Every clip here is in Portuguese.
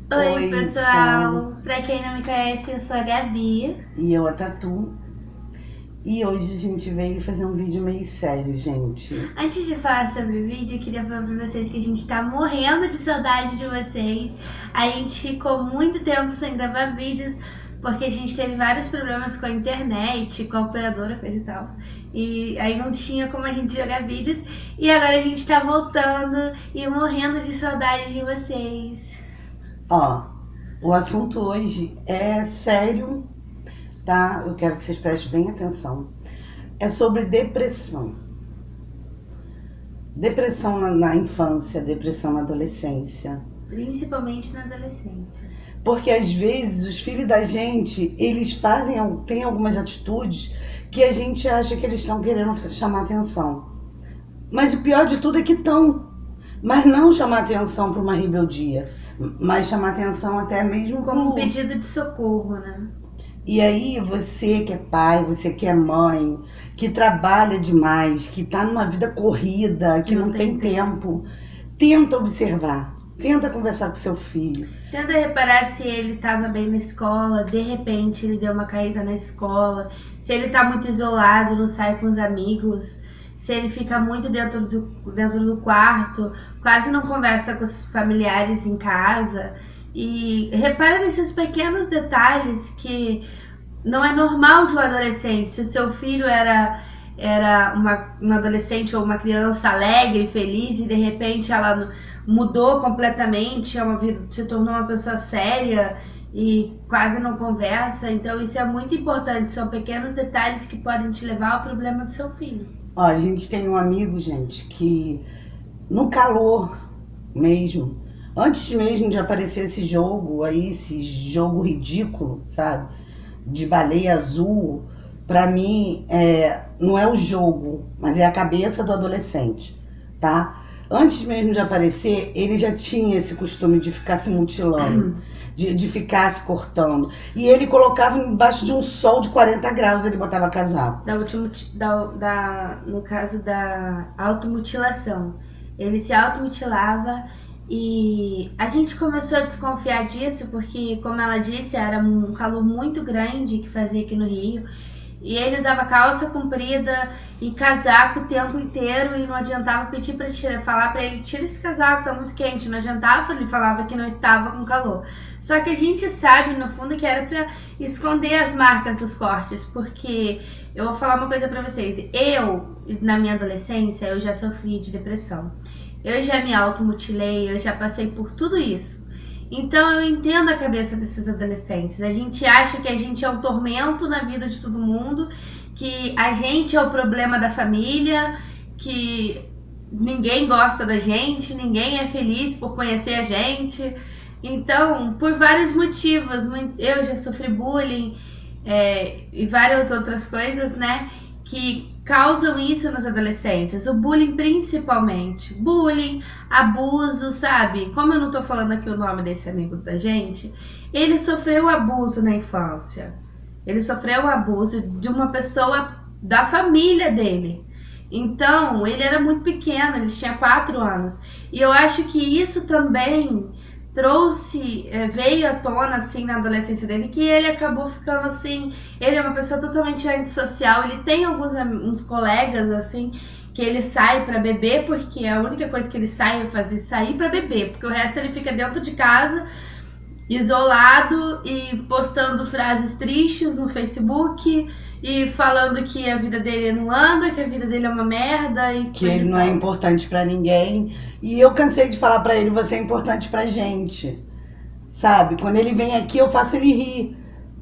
Oi, Oi, São. pessoal! Pra quem não me conhece, eu sou a Gabi. E eu, a Tatu. E hoje a gente veio fazer um vídeo meio sério, gente. Antes de falar sobre o vídeo, eu queria falar pra vocês que a gente tá morrendo de saudade de vocês. A gente ficou muito tempo sem gravar vídeos porque a gente teve vários problemas com a internet, com a operadora, coisa e tal. E aí não tinha como a gente jogar vídeos. E agora a gente tá voltando e morrendo de saudade de vocês. Ó, o assunto hoje é sério, tá? Eu quero que vocês prestem bem atenção. É sobre depressão. Depressão na infância, depressão na adolescência. Principalmente na adolescência. Porque às vezes os filhos da gente, têm algumas atitudes que a gente acha que eles estão querendo chamar atenção. Mas o pior de tudo é que estão. Mas não chamar atenção para uma rebeldia, mas chamar atenção até mesmo Como um pedido de socorro, né? E aí você que é pai, você que é mãe, que trabalha demais, que está numa vida corrida, que não tem tempo, tenta observar, tenta conversar com seu filho. Tenta reparar se ele estava bem na escola, de repente ele deu uma caída na escola, se ele está muito isolado, não sai com os amigos, se ele fica muito dentro do quarto, quase não conversa com os familiares em casa. E repara nesses pequenos detalhes que não é normal de um adolescente. Se seu filho era uma adolescente ou uma criança alegre, feliz, e de repente ela mudou completamente, se tornou uma pessoa séria e quase não conversa. Então isso é muito importante, são pequenos detalhes que podem te levar ao problema do seu filho. Ó, a gente tem um amigo, gente, que no calor mesmo, antes mesmo de aparecer esse jogo aí, esse jogo ridículo, sabe? De baleia azul, pra mim não é o jogo, mas é a cabeça do adolescente, tá? Antes mesmo de aparecer, ele já tinha esse costume de ficar se mutilando, de ficar se cortando. E ele colocava embaixo de um sol de 40 graus, ele botava casaco. No caso da automutilação. Ele se automutilava e a gente começou a desconfiar disso porque, como ela disse, era um calor muito grande que fazia aqui no Rio. E ele usava calça comprida e casaco o tempo inteiro e não adiantava pedir para falar para ele, tira esse casaco, tá muito quente. Não adiantava, ele falava que não estava com calor. Só que a gente sabe, no fundo, que era para esconder as marcas dos cortes, porque eu vou falar uma coisa para vocês. Na minha adolescência, eu já sofri de depressão. Eu já me automutilei, eu já passei por tudo isso. Então eu entendo a cabeça desses adolescentes. A gente acha que a gente é um tormento na vida de todo mundo, que a gente é o problema da família, que ninguém gosta da gente, ninguém é feliz por conhecer a gente. Então, por vários motivos, eu já sofri bullying e várias outras coisas, né, que causam isso nos adolescentes. O bullying principalmente. Bullying, abuso, sabe? Como eu não tô falando aqui o nome desse amigo da gente, ele sofreu abuso na infância. Ele sofreu abuso de uma pessoa da família dele. Então, ele era muito pequeno, ele tinha 4 anos. E eu acho que isso também veio à tona assim na adolescência dele, que ele acabou ficando assim, ele é uma pessoa totalmente antissocial, ele tem uns colegas assim, que ele sai pra beber, porque a única coisa que ele sai sair pra beber, porque o resto ele fica dentro de casa, isolado e postando frases tristes no Facebook e falando que a vida dele não anda, que a vida dele é uma merda e que ele não é importante pra ninguém. E eu cansei de falar pra ele, você é importante pra gente, sabe? Quando ele vem aqui, eu faço ele rir.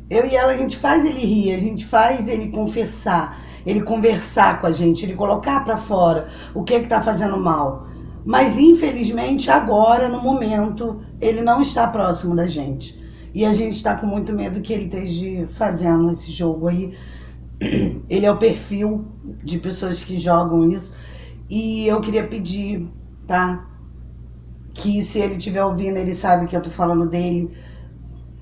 Eu e ela, a gente faz ele rir, a gente faz ele confessar, ele conversar com a gente, ele colocar pra fora o que tá fazendo mal. Mas infelizmente agora, no momento, ele não está próximo da gente. E a gente está com muito medo que ele esteja fazendo esse jogo aí. Ele é o perfil de pessoas que jogam isso. E eu queria pedir, tá? Que se ele estiver ouvindo, ele sabe que eu tô falando dele.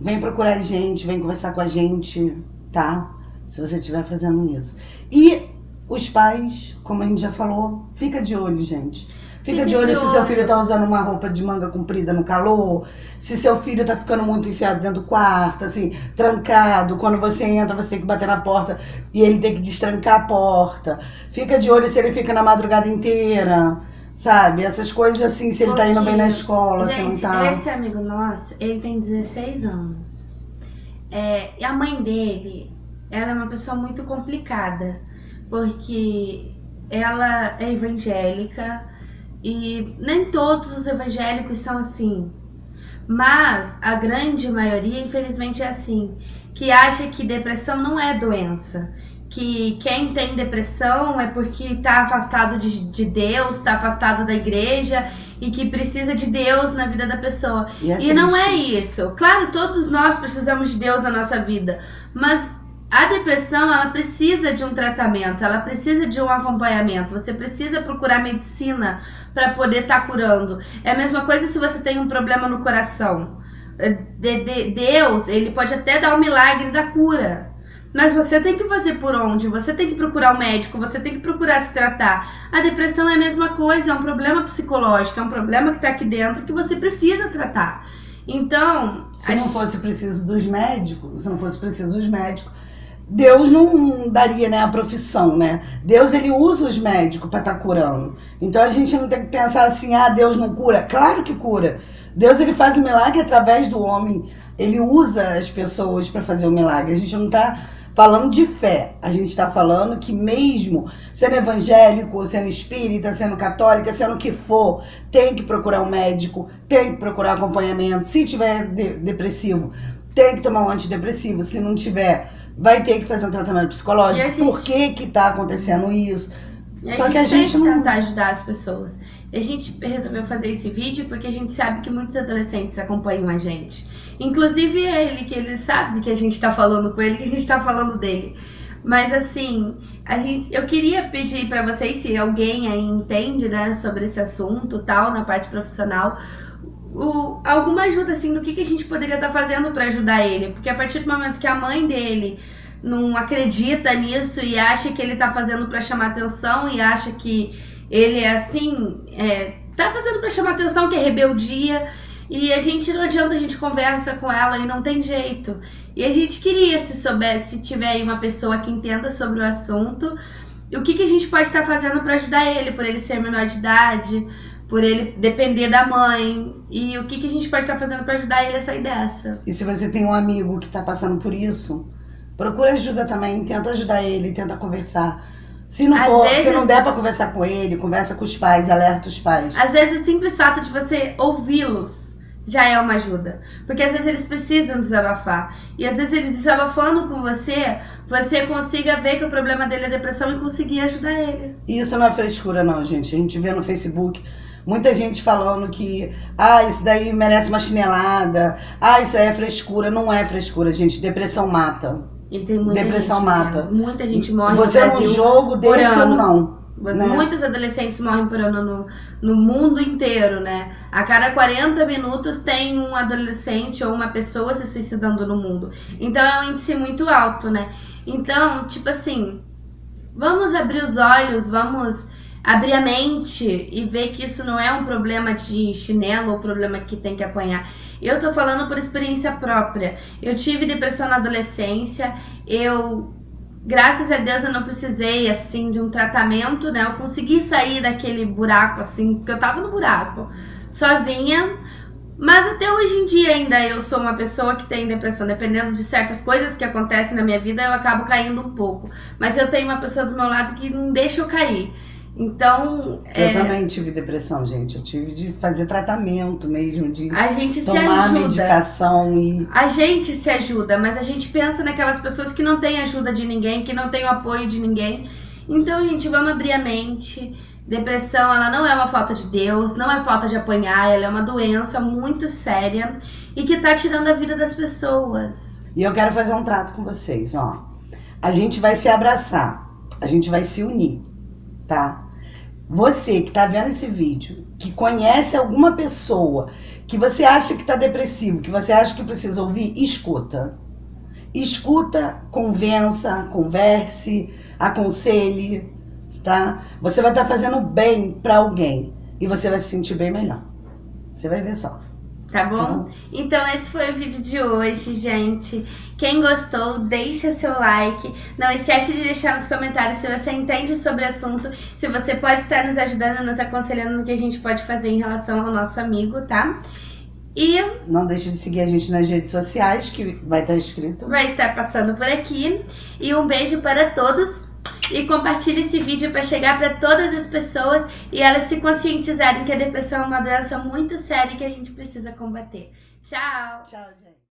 Vem procurar a gente, vem conversar com a gente, tá? Se você estiver fazendo isso. E os pais, como a gente já falou, fica de olho, gente. Fica de olho se seu filho tá usando uma roupa de manga comprida no calor, se seu filho tá ficando muito enfiado dentro do quarto, assim, trancado. Quando você entra, você tem que bater na porta e ele tem que destrancar a porta. Fica de olho se ele fica na madrugada inteira, sabe? Essas coisas assim, se ele tá indo bem na escola, gente, se não tá. Esse amigo nosso, ele tem 16 anos. E a mãe dele, ela é uma pessoa muito complicada, porque ela é evangélica e nem todos os evangélicos são assim, mas a grande maioria, infelizmente, é assim, que acha que depressão não é doença, que quem tem depressão é porque está afastado de Deus, está afastado da igreja e que precisa de Deus na vida da pessoa. E não é isso. Claro, todos nós precisamos de Deus na nossa vida, mas a depressão, ela precisa de um tratamento, ela precisa de um acompanhamento. Você precisa procurar medicina para poder estar curando. É a mesma coisa se você tem um problema no coração. Deus, ele pode até dar o milagre da cura, mas você tem que fazer por onde? Você tem que procurar um médico, você tem que procurar se tratar. A depressão é a mesma coisa, é um problema psicológico, é um problema que está aqui dentro que você precisa tratar. Então, se não fosse preciso dos médicos, Deus não daria, né, a profissão, né? Deus, ele usa os médicos para estar curando. Então a gente não tem que pensar assim, Deus não cura. Claro que cura. Deus, ele faz o milagre através do homem. Ele usa as pessoas para fazer o milagre. A gente não está falando de fé. A gente está falando que mesmo sendo evangélico, sendo espírita, sendo católica, sendo o que for, tem que procurar um médico, tem que procurar acompanhamento. Se tiver depressivo, tem que tomar um antidepressivo. Se não tiver, vai ter que fazer um tratamento psicológico. Por que está acontecendo isso? Só que a gente tem que tentar ajudar as pessoas. A gente resolveu fazer esse vídeo porque a gente sabe que muitos adolescentes acompanham a gente. Inclusive ele, que ele sabe que a gente tá falando com ele, que a gente tá falando dele. Mas assim, eu queria pedir pra vocês, se alguém aí entende, né, sobre esse assunto, tal, na parte profissional, alguma ajuda, assim, do que a gente poderia estar fazendo pra ajudar ele. Porque a partir do momento que a mãe dele não acredita nisso e acha que ele tá fazendo pra chamar atenção e acha que ele é assim, tá fazendo pra chamar atenção, que é rebeldia, e não adianta, a gente conversa com ela e não tem jeito. E a gente queria, se tiver aí uma pessoa que entenda sobre o assunto, o que a gente pode estar fazendo pra ajudar ele, por ele ser menor de idade, por ele depender da mãe, e o que a gente pode estar fazendo pra ajudar ele a sair dessa. E se você tem um amigo que tá passando por isso, procura ajuda também, tenta ajudar ele, tenta conversar. Se não der pra conversar com ele, conversa com os pais, alerta os pais. Às vezes o simples fato de você ouvi-los já é uma ajuda. Porque às vezes eles precisam desabafar. E às vezes eles desabafando com você, você consiga ver que o problema dele é depressão e conseguir ajudar ele. Isso não é frescura não, gente. A gente vê no Facebook muita gente falando que isso daí merece uma chinelada, isso aí é frescura. Não é frescura, gente. Depressão mata. Ele tem muita depressão gente, mata. Muita gente morre Você no Brasil num jogo desse ou não? Né? Muitos adolescentes morrem por ano no mundo inteiro, né? A cada 40 minutos tem um adolescente ou uma pessoa se suicidando no mundo. Então é um índice muito alto, né? Então, tipo assim, vamos abrir os olhos, vamos abrir a mente e ver que isso não é um problema de chinelo ou problema que tem que apanhar. Eu tô falando por experiência própria. Eu tive depressão na adolescência, graças a Deus eu não precisei, assim, de um tratamento, né? Eu consegui sair daquele buraco, assim, porque eu tava no buraco, sozinha. Mas até hoje em dia ainda eu sou uma pessoa que tem depressão. Dependendo de certas coisas que acontecem na minha vida, eu acabo caindo um pouco. Mas eu tenho uma pessoa do meu lado que não deixa eu cair. Então... Eu também tive depressão, gente. Eu tive de fazer tratamento mesmo, de a gente tomar medicação e... A gente se ajuda, mas a gente pensa naquelas pessoas que não têm ajuda de ninguém, que não têm o apoio de ninguém. Então, gente, vamos abrir a mente. Depressão, ela não é uma falta de Deus, não é falta de apanhar, ela é uma doença muito séria e que tá tirando a vida das pessoas. E eu quero fazer um trato com vocês, ó. A gente vai se abraçar, a gente vai se unir, tá? Você que tá vendo esse vídeo, que conhece alguma pessoa que você acha que tá depressivo, que você acha que precisa ouvir, escuta. Escuta, converse, aconselhe, tá? Você vai estar fazendo bem para alguém. e você vai se sentir bem melhor. Você vai ver só. Tá bom? Então esse foi o vídeo de hoje, gente. Quem gostou, deixa seu like. Não esquece de deixar nos comentários se você entende sobre o assunto, se você pode estar nos ajudando, nos aconselhando no que a gente pode fazer em relação ao nosso amigo, tá? E não deixe de seguir a gente nas redes sociais, que vai estar escrito. Vai estar passando por aqui. E um beijo para todos. E compartilhe esse vídeo para chegar para todas as pessoas e elas se conscientizarem que a depressão é uma doença muito séria que a gente precisa combater. Tchau! Tchau, gente.